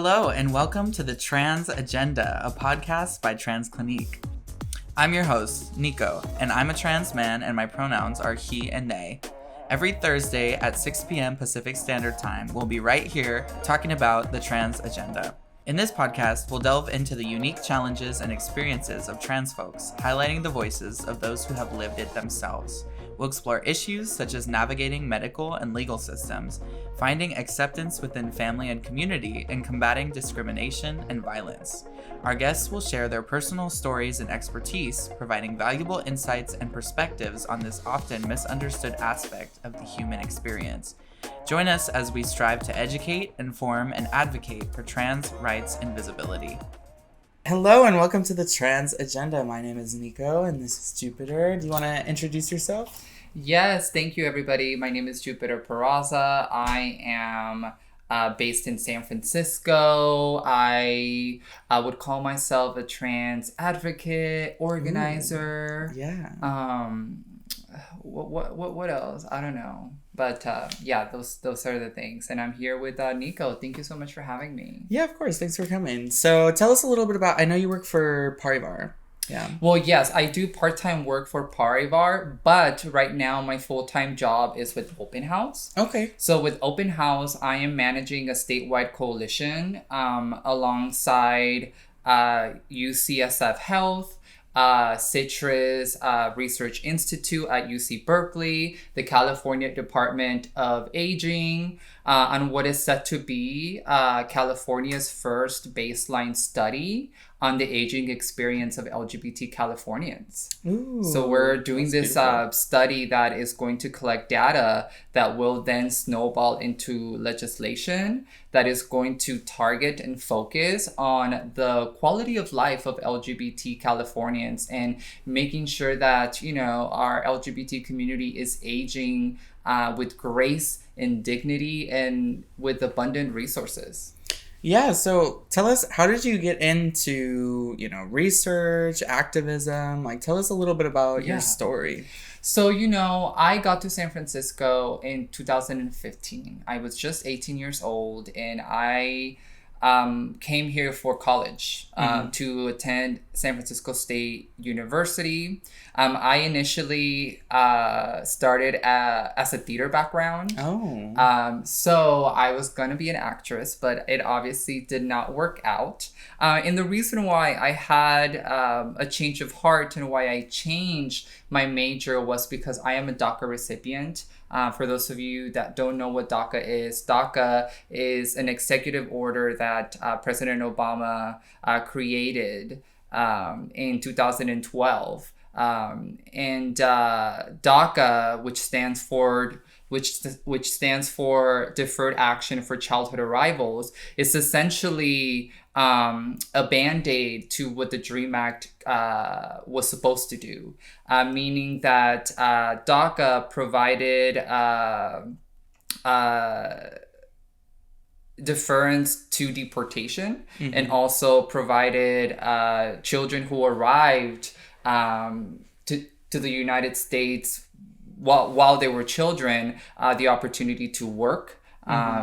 Hello and welcome to the Trans Agenda, a podcast by Trans Clinique. I'm your host, Nico, and I'm a trans man and my pronouns are he and they. Every Thursday at 6 p.m. Pacific Standard Time, we'll be right here talking about the Trans Agenda. In this podcast, we'll delve into the unique challenges and experiences of trans folks, highlighting the voices of those who have lived it themselves. We'll explore issues such as navigating medical and legal systems, finding acceptance within family and community, and combating discrimination and violence. Our guests will share their personal stories and expertise, providing valuable insights and perspectives on this often misunderstood aspect of the human experience. Join us as we strive to educate, inform, and advocate for trans rights and visibility. Hello and welcome to the Trans Agenda. My name is Nico and this is Jupiter. Do you want to introduce yourself? Yes, thank you everybody. My name is Jupiter Peraza. I am based in San Francisco. I would call myself a trans advocate, organizer. Ooh, yeah. What else? I don't know. But yeah, those are the things. And I'm here with Nico. Thank you so much for having me. Yeah, of course. Thanks for coming. So tell us a little bit about, I know you work for Parivar. Yeah. Well, yes, I do part-time work for Parivar, but right now my full-time job is with Open House. Okay. So with Open House, I am managing a statewide coalition alongside UCSF Health, Citrus Research Institute at UC Berkeley, the California Department of Aging, on what is set to be California's first baseline study on the aging experience of LGBT Californians. Ooh, so we're doing this study that is going to collect data that will then snowball into legislation that is going to target and focus on the quality of life of LGBT Californians and making sure that, you know, our LGBT community is aging with grace and dignity and with abundant resources. Yeah, so tell us, how did you get into, research, activism? Like, tell us a little bit about your story. So, I got to San Francisco in 2015. I was just 18 years old and I came here for college to attend San Francisco State University. I initially started as a theater background. So I was going to be an actress, but it obviously did not work out. And the reason why I had a change of heart and why I changed my major was because I am a DACA recipient. For those of you that don't know what DACA is an executive order that President Obama created in 2012. And DACA, which stands for Deferred Action for Childhood Arrivals, is essentially a band-aid to what the DREAM Act was supposed to do, meaning that DACA provided deference to deportation and also provided children who arrived to the United States while they were children the opportunity to work.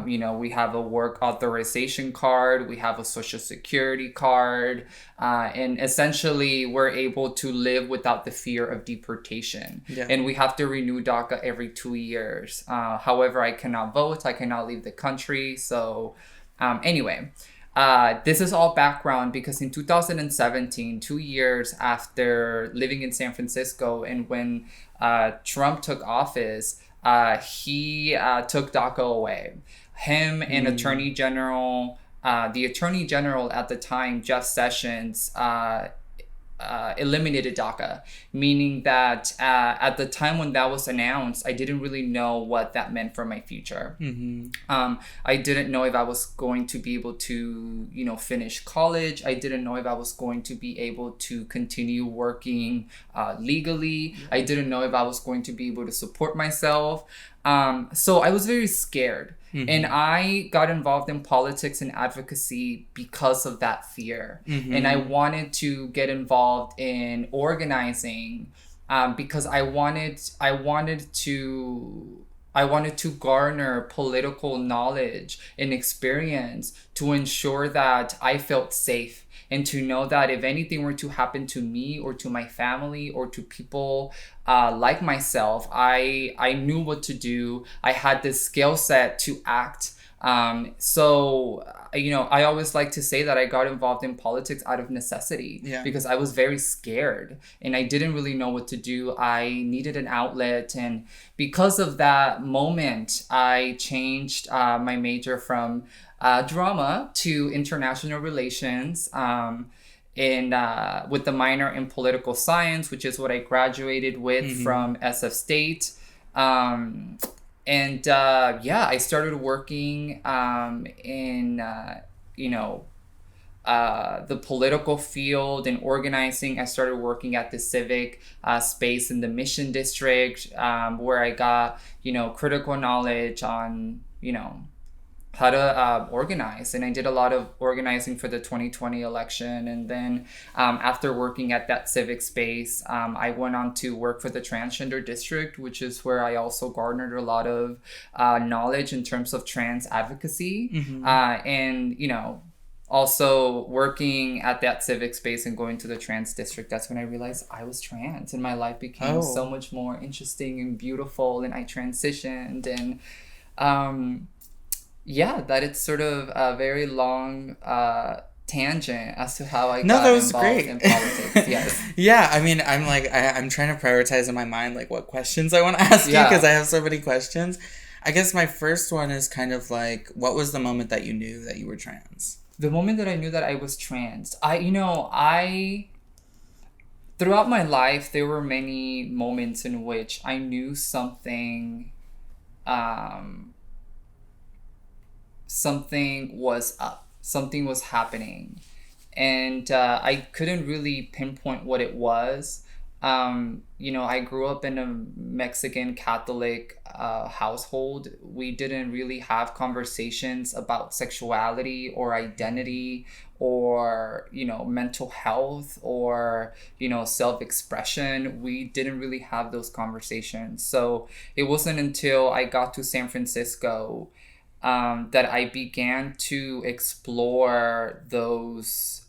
We have a work authorization card, we have a social security card, and essentially we're able to live without the fear of deportation. And we have to renew DACA every 2 years. However, I cannot vote, I cannot leave the country. So anyway, this is all background because in 2017, 2 years after living in San Francisco and when Trump took office, he took DACA away. Him and the Attorney General at the time, Jeff Sessions, eliminated DACA, meaning that at the time when that was announced, I didn't really know what that meant for my future. I didn't know if I was going to be able to, finish college. I didn't know if I was going to be able to continue working legally. I didn't know if I was going to be able to support myself. So I was very scared. And I got involved in politics and advocacy because of that fear. And I wanted to get involved in organizing because I wanted to I wanted to garner political knowledge and experience to ensure that I felt safe, and to know that if anything were to happen to me or to my family or to people like myself, I knew what to do. I had this skill set to act. I always like to say that I got involved in politics out of necessity, because I was very scared and I didn't really know what to do. I needed an outlet. And because of that moment, I changed my major from drama to international relations, with the minor in political science, which is what I graduated with from SF State. I started working in the political field and organizing. I started working at the civic space in the Mission District, where I got critical knowledge on how to organize. And I did a lot of organizing for the 2020 election. And then after working at that civic space, I went on to work for the transgender district, which is where I also garnered a lot of knowledge in terms of trans advocacy. Also working at that civic space and going to the trans district, that's when I realized I was trans, and my life became so much more interesting and beautiful, and I transitioned. And that it's sort of a very long tangent as to how I got involved in politics. Yes. Yeah, I mean, I'm trying to prioritize in my mind like what questions I want to ask you, because I have so many questions. I guess my first one is kind of like, what was the moment that you knew that you were trans? The moment that I knew that I was trans, I throughout my life, there were many moments in which I knew something was up, something was happening, and I couldn't really pinpoint what it was. I grew up in a Mexican Catholic household. We didn't really have conversations about sexuality or identity or, mental health or, self-expression. We didn't really have those conversations. So it wasn't until I got to San Francisco that I began to explore those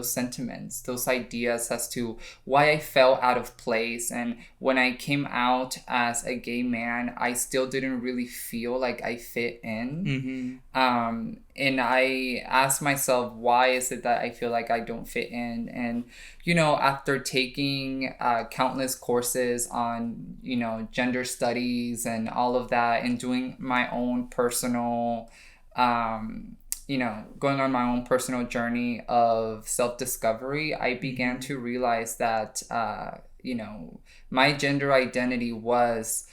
sentiments, those ideas as to why I felt out of place. And when I came out as a gay man, I still didn't really feel like I fit in. And I asked myself, why is it that I feel like I don't fit in? And, after taking countless courses on, gender studies and all of that, and doing my own personal, going on my own personal journey of self-discovery, I began to realize that, my gender identity was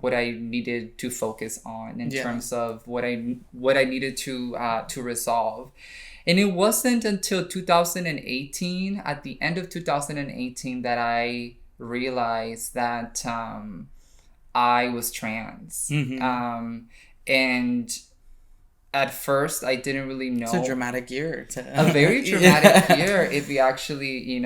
what I needed to focus on in terms of what I needed to resolve. And it wasn't until 2018, at the end of 2018, that I realized that I was trans. And at first, I didn't really know. It's a dramatic year. A very dramatic year, if you actually,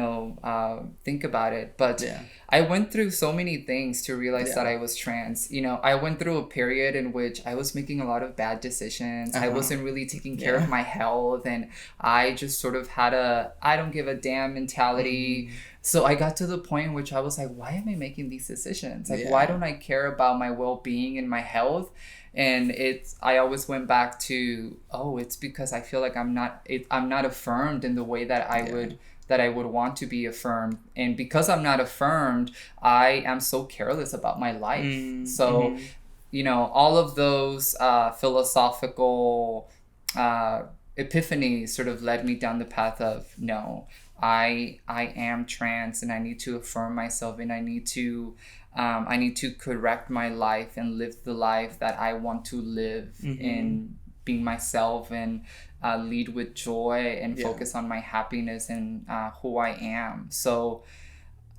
think about it. But I went through so many things to realize that I was trans. I went through a period in which I was making a lot of bad decisions. I wasn't really taking care of my health. And I just sort of had I don't give a damn mentality. So I got to the point in which I was like, why am I making these decisions? Like, why don't I care about my well-being and my health? And I always went back to, it's because I feel like I'm not affirmed in the way that I would want to be affirmed. And because I'm not affirmed, I am so careless about my life. So, all of those philosophical epiphanies sort of led me down the path of, no, I am trans, and I need to affirm myself, and I need to correct my life and live the life that I want to live in being myself, and lead with joy and focus on my happiness and who I am. So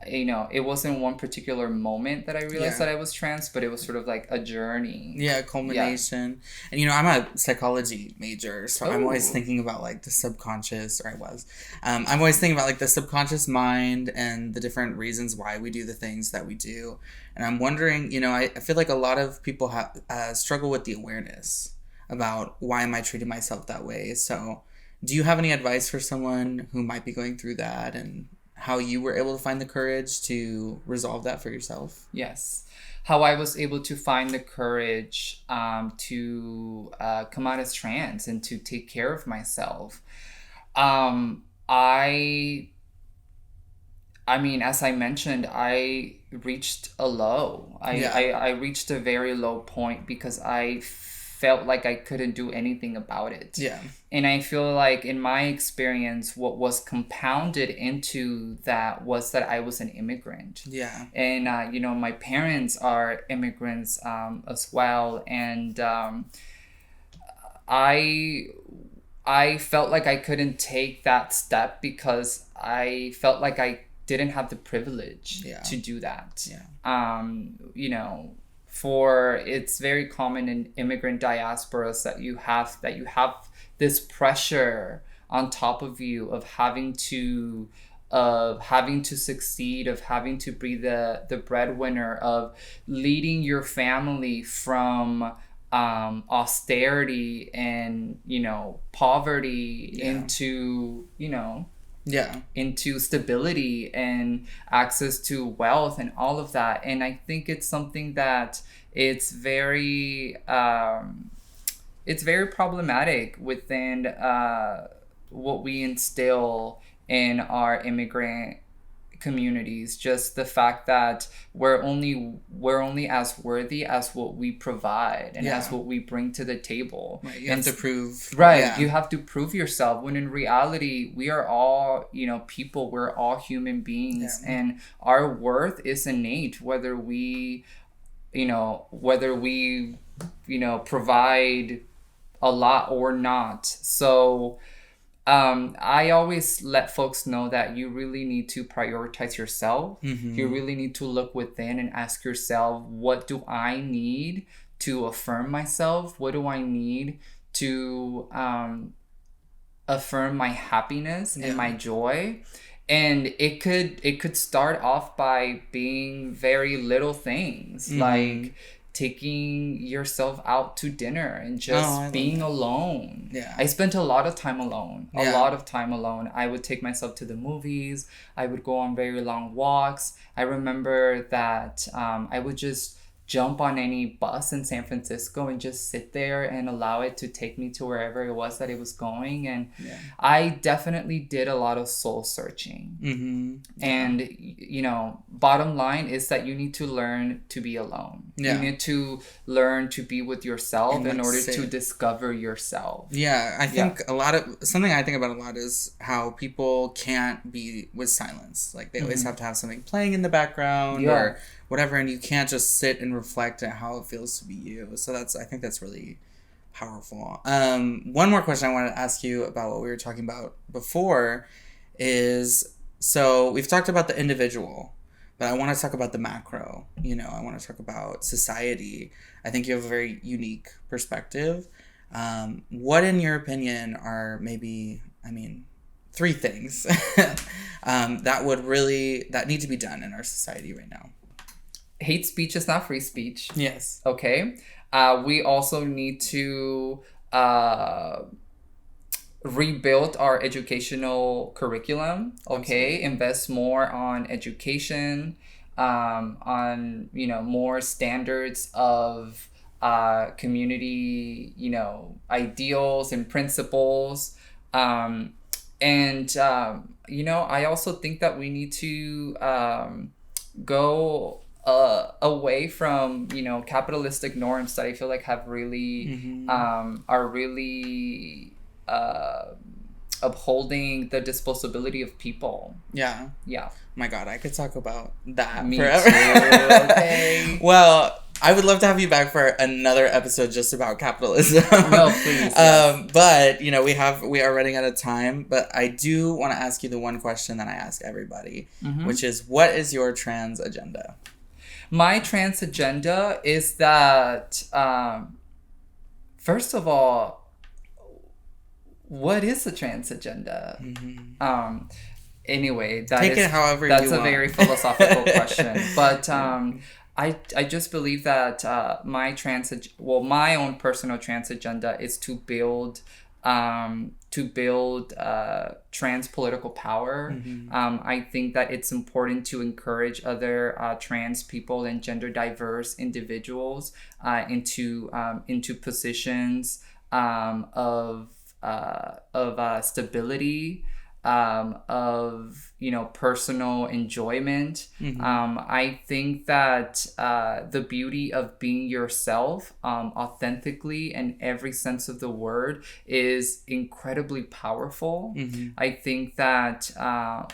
it wasn't one particular moment that I realized Yeah. that I was trans, but it was sort of like a journey. Yeah, culmination. And, I'm a psychology major, so I'm always thinking about, like, the subconscious, or I was. I'm always thinking about, like, the subconscious mind and the different reasons why we do the things that we do. And I'm wondering, I feel like a lot of people struggle with the awareness about why am I treating myself that way. So do you have any advice for someone who might be going through that, and how you were able to find the courage to resolve that for yourself? Yes. How I was able to find the courage to come out as trans and to take care of myself. I mean, as I mentioned, I reached a low. I reached a very low point because I felt like I couldn't do anything about it. Yeah. And I feel like in my experience, what was compounded into that was that I was an immigrant. Yeah. And, my parents are immigrants as well. And I felt like I couldn't take that step because I felt like I didn't have the privilege to do that. Yeah. For it's very common in immigrant diasporas that you have this pressure on top of you of having to succeed, of having to be the breadwinner, of leading your family from austerity and poverty into into stability and access to wealth and all of that. And I think it's something that it's very problematic within what we instill in our immigrant communities. Just the fact that we're only as worthy as what we provide and as what we bring to the table. Right. You have to prove. Right. Yeah. You have to prove yourself, when in reality we are all people. We're all human beings, and our worth is innate, whether we provide a lot or not. So I always let folks know that you really need to prioritize yourself. Mm-hmm. You really need to look within and ask yourself, what do I need to affirm myself? What do I need to affirm my happiness and my joy? And it could start off by being very little things, like taking yourself out to dinner and just being alone. Yeah. I spent a lot of time alone. I would take myself to the movies. I would go on very long walks. I remember that I would just jump on any bus in San Francisco and just sit there and allow it to take me to wherever it was that it was going. And I definitely did a lot of soul searching. Mm-hmm. And, bottom line is that you need to learn to be alone. Yeah. You need to learn to be with yourself in order to discover yourself. Yeah, I think something I think about a lot is how people can't be with silence. Like, they always have to have something playing in the background or whatever, and you can't just sit and reflect on how it feels to be you. So I think that's really powerful. One more question I wanted to ask you about what we were talking about before is, so we've talked about the individual, but I want to talk about the macro. I want to talk about society. I think you have a very unique perspective. What, in your opinion, are maybe, three things that need to be done in our society right now? Hate speech is not free speech. Yes. Okay. We also need to rebuild our educational curriculum. Okay. Absolutely. Invest more on education, on more standards of community, ideals and principles. I also think that we need to go away from capitalistic norms that I feel like have really are really upholding the disposability of people. Yeah. My God, I could talk about that Me forever. too. Okay. Well, I would love to have you back for another episode just about capitalism. No, please. Yes. But we are running out of time. But I do want to ask you the one question that I ask everybody, which is, what is your trans agenda? My trans agenda is that, first of all, what is a trans agenda? Anyway, that's a very philosophical question. But I just believe that my own personal trans agenda is to build trans political power. I think that it's important to encourage other trans people and gender diverse individuals into positions of stability, of personal enjoyment. I think that the beauty of being yourself authentically in every sense of the word is incredibly powerful. I think that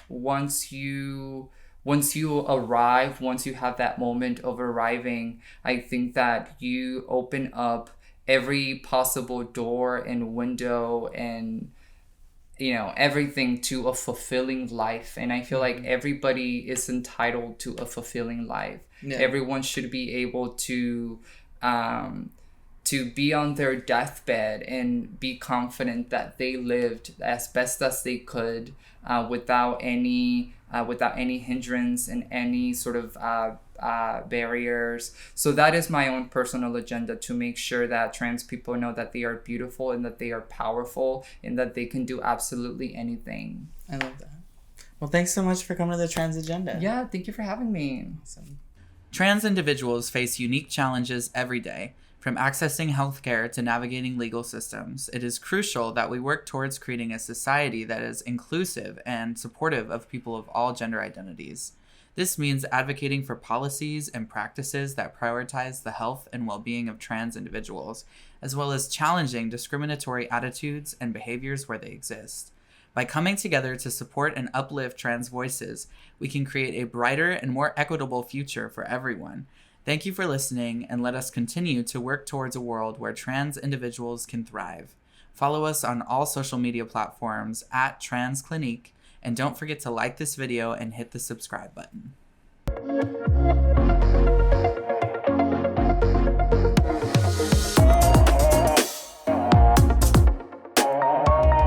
once you arrive, once you have that moment of arriving, I think that you open up every possible door and window and everything to a fulfilling life. And I feel like everybody is entitled to a fulfilling life. Everyone should be able to be on their deathbed and be confident that they lived as best as they could, without any hindrance and any sort of barriers. So that is my own personal agenda, to make sure that trans people know that they are beautiful and that they are powerful and that they can do absolutely anything. I love that. Well, thanks so much for coming to the Trans Agenda. Yeah, thank you for having me. Awesome. Trans individuals face unique challenges every day. From accessing healthcare to navigating legal systems, it is crucial that we work towards creating a society that is inclusive and supportive of people of all gender identities. This means advocating for policies and practices that prioritize the health and well-being of trans individuals, as well as challenging discriminatory attitudes and behaviors where they exist. By coming together to support and uplift trans voices, we can create a brighter and more equitable future for everyone. Thank you for listening, and let us continue to work towards a world where trans individuals can thrive. Follow us on all social media platforms @transclinique, and don't forget to like this video and hit the subscribe button.